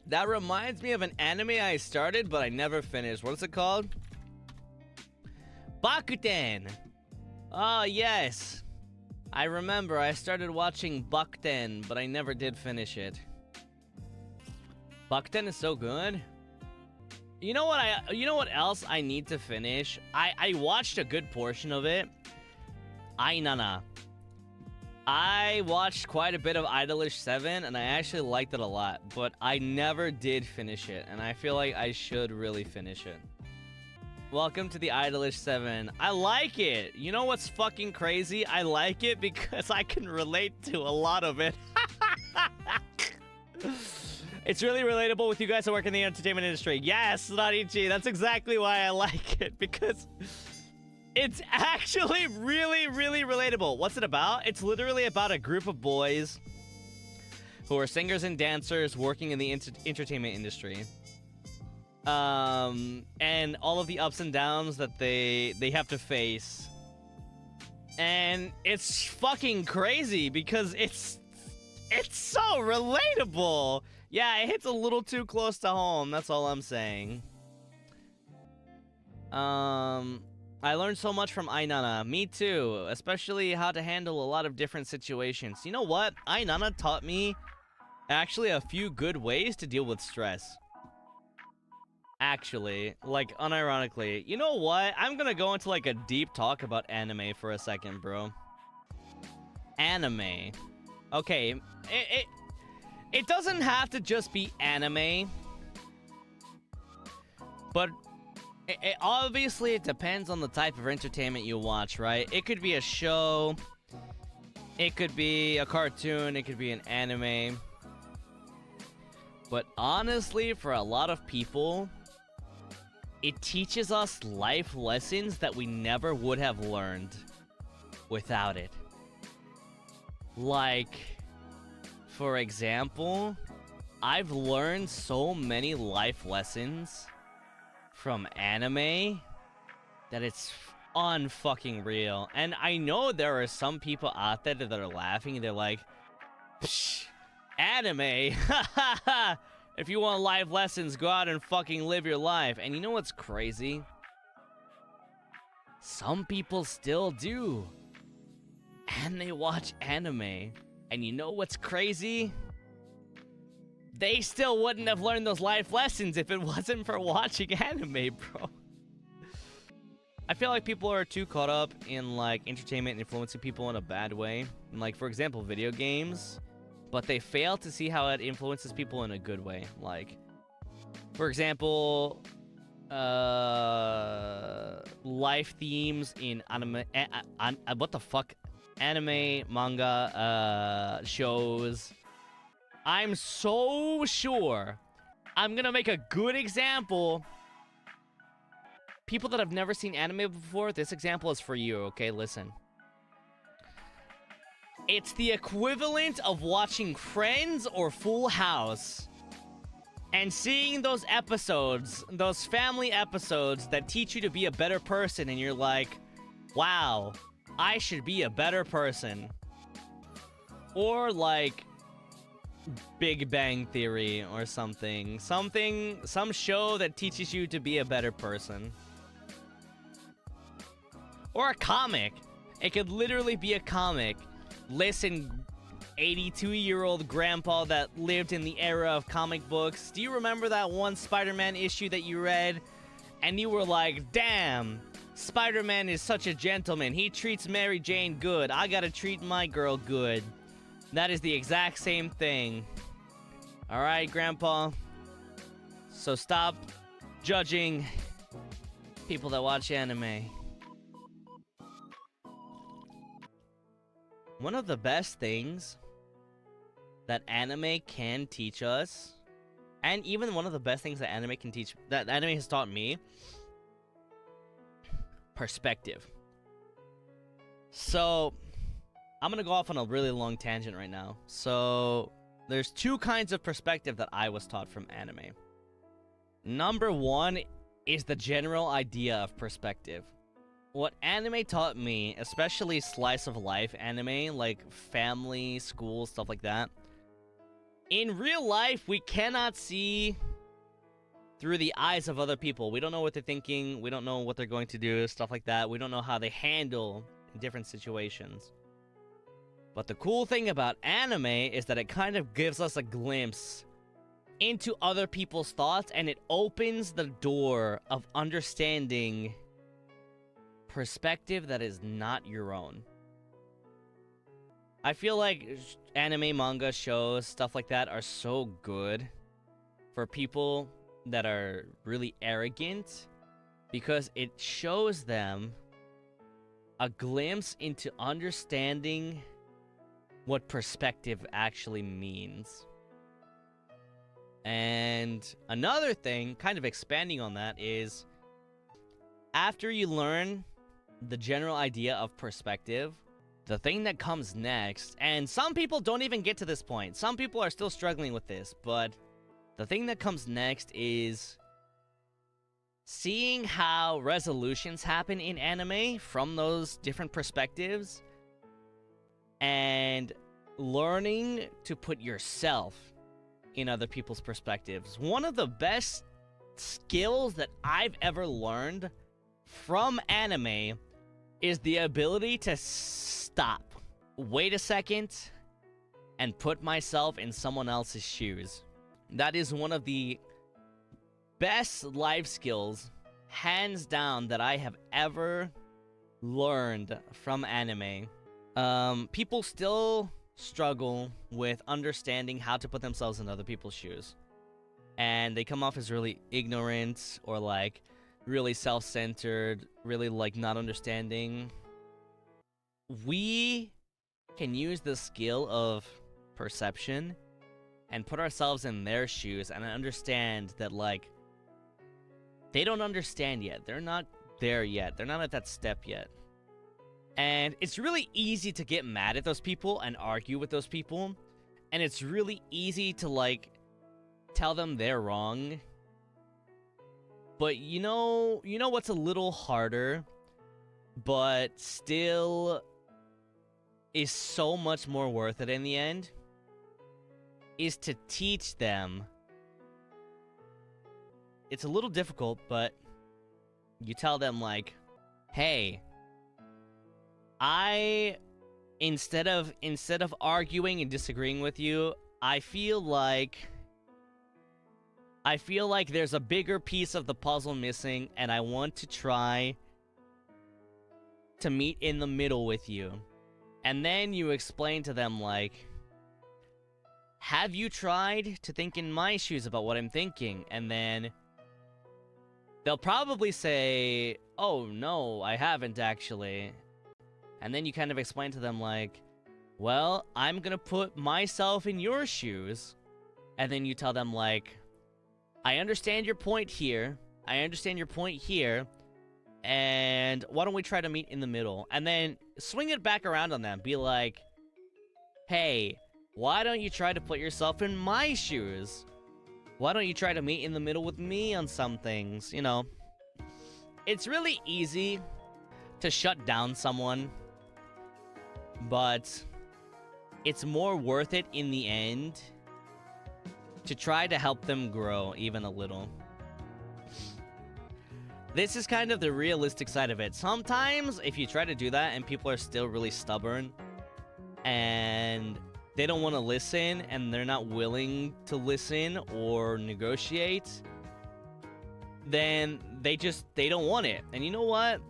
That reminds me of an anime I started, but I never finished. What is it called? Bakuten! Oh, yes. I remember I started watching Bakuten, but I never did finish it. Bakuten is so good. You know what else I need to finish? I watched a good portion of it. Ainana. I watched quite a bit of Idolish 7, and I actually liked it a lot, but I never did finish it, and I feel like I should really finish it. Welcome to the Idolish 7. I like it! You know what's fucking crazy? I like it because I can relate to a lot of it. It's really relatable with you guys that work in the entertainment industry. Yes, Narichi, that's exactly why I like it, because it's actually really, really relatable. What's it about? It's literally about a group of boys who are singers and dancers working in the entertainment industry. And all of the ups and downs that they have to face. And it's fucking crazy because it's so relatable. Yeah, it hits a little too close to home. That's all I'm saying. I learned so much from Ainana. Me too. Especially how to handle a lot of different situations. You know what? Ainana taught me actually a few good ways to deal with stress. Actually, like, unironically. You know what? I'm gonna go into, like, a deep talk about anime for a second, bro. Anime. Okay, it doesn't have to just be anime. But obviously, it depends on the type of entertainment you watch, right? It could be a show. It could be a cartoon. It could be an anime. But honestly, for a lot of people, it teaches us life lessons that we never would have learned without it. Like, for example, I've learned so many life lessons from anime that it's unfucking real. And I know there are some people out there that are laughing and they're like, psh, anime, if you want life lessons, go out and fucking live your life. And you know what's crazy? Some people still do. And they watch anime. And you know what's crazy? They still wouldn't have learned those life lessons if it wasn't for watching anime, bro. I feel like people are too caught up in, like, entertainment influencing people in a bad way. And, like, for example, video games. But they fail to see how it influences people in a good way. Like, for example, life themes in anime, what the fuck? Anime, manga, shows. I'm so sure I'm gonna make a good example. People that have never seen anime before, this example is for you, okay? Listen. It's the equivalent of watching Friends or Full House and seeing those episodes, those family episodes that teach you to be a better person, and you're like, wow, I should be a better person. Or like Big Bang Theory or something. Some show that teaches you to be a better person. Or a comic. It could literally be a comic. Listen, 82-year-old grandpa that lived in the era of comic books. Do you remember that one Spider-Man issue that you read? And you were like, damn, Spider-Man is such a gentleman. He treats Mary Jane good. I gotta treat my girl good. That is the exact same thing. Alright, grandpa. So stop judging people that watch anime. One of the best things that anime can teach us, and even one of the best things that anime can teach, that anime has taught me, perspective. So, I'm gonna go off on a really long tangent right now. So, there's two kinds of perspective that I was taught from anime. Number one is the general idea of perspective. What anime taught me, especially slice of life anime, like family, school, stuff like that, In real life, we cannot see through the eyes of other people. We don't know what they're thinking. We don't know what they're going to do, stuff like that. We don't know how they handle different situations. But the cool thing about anime is that it kind of gives us a glimpse into other people's thoughts, and it opens the door of understanding perspective that is not your own. I feel like anime, manga, shows, stuff like that are so good for people that are really arrogant, because it shows them a glimpse into understanding what perspective actually means. And another thing, kind of expanding on that, is after you learn the general idea of perspective, the thing that comes next, and some people don't even get to this point. Some people are still struggling with this, but the thing that comes next is seeing how resolutions happen in anime from those different perspectives, and learning to put yourself in other people's perspectives. One of the best skills that I've ever learned from anime is the ability to stop, wait a second, and put myself in someone else's shoes. That is one of the best life skills, hands down, that I have ever learned from anime. People still struggle with understanding how to put themselves in other people's shoes. And they come off as really ignorant, or like really self-centered, really like not understanding. We can use the skill of perception and put ourselves in their shoes and understand that, like, they don't understand yet. They're not there yet. They're not at that step yet. And it's really easy to get mad at those people and argue with those people. And it's really easy to, like, tell them they're wrong. But you know what's a little harder, but still is so much more worth it in the end, is to teach them. It's a little difficult, but you tell them, like, hey, instead of arguing and disagreeing with you, I feel like there's a bigger piece of the puzzle missing, and I want to try to meet in the middle with you. And then you explain to them, like, have you tried to think in my shoes about what I'm thinking? And then they'll probably say, oh, no, I haven't actually. And then you kind of explain to them, like, well, I'm gonna put myself in your shoes. And then you tell them, like, I understand your point here. I understand your point here. And why don't we try to meet in the middle? And then swing it back around on them. Be like, hey, why don't you try to put yourself in my shoes? Why don't you try to meet in the middle with me on some things? You know, it's really easy to shut down someone, but it's more worth it in the end to try to help them grow even a little. This is kind of the realistic side of it. Sometimes, if you try to do that and people are still really stubborn and they don't want to listen and they're not willing to listen or negotiate, then they don't want it. And you know what?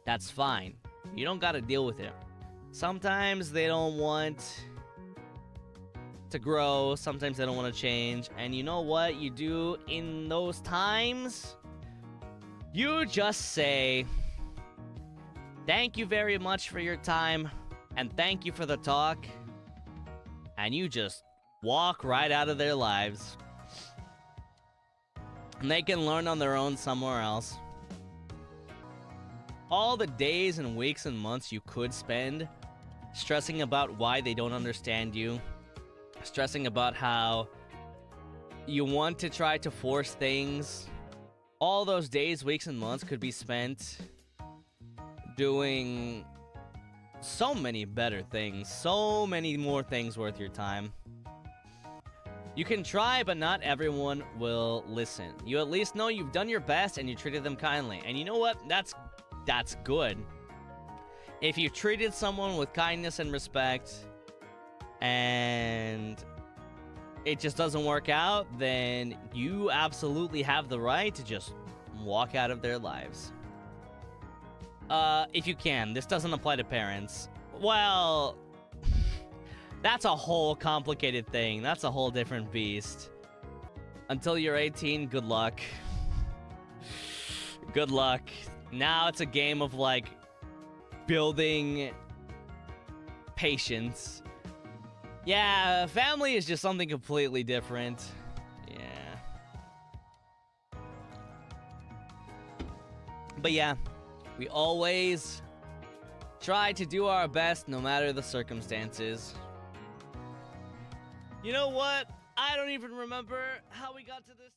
That's fine. You don't gotta deal with it. Sometimes they don't want to grow. Sometimes they don't want to change. And you know what you do in those times? You just say, thank you very much for your time, and thank you for the talk. And you just walk right out of their lives. And they can learn on their own somewhere else. All the days and weeks and months you could spend stressing about why they don't understand you, stressing about how you want to try to force things, all those days, weeks, and months could be spent doing so many better things, so many more things worth your time. You can try, but not everyone will listen. You at least know you've done your best and you treated them kindly. And you know what? That's good. If you treated someone with kindness and respect and it just doesn't work out, then you absolutely have the right to just walk out of their lives. If you can. This doesn't apply to parents. Well, that's a whole complicated thing. That's a whole different beast. Until you're 18, good luck. Good luck. Now it's a game of, like, building patience. Yeah, family is just something completely different. Yeah. But yeah, we always try to do our best no matter the circumstances. You know what? I don't even remember how we got to this.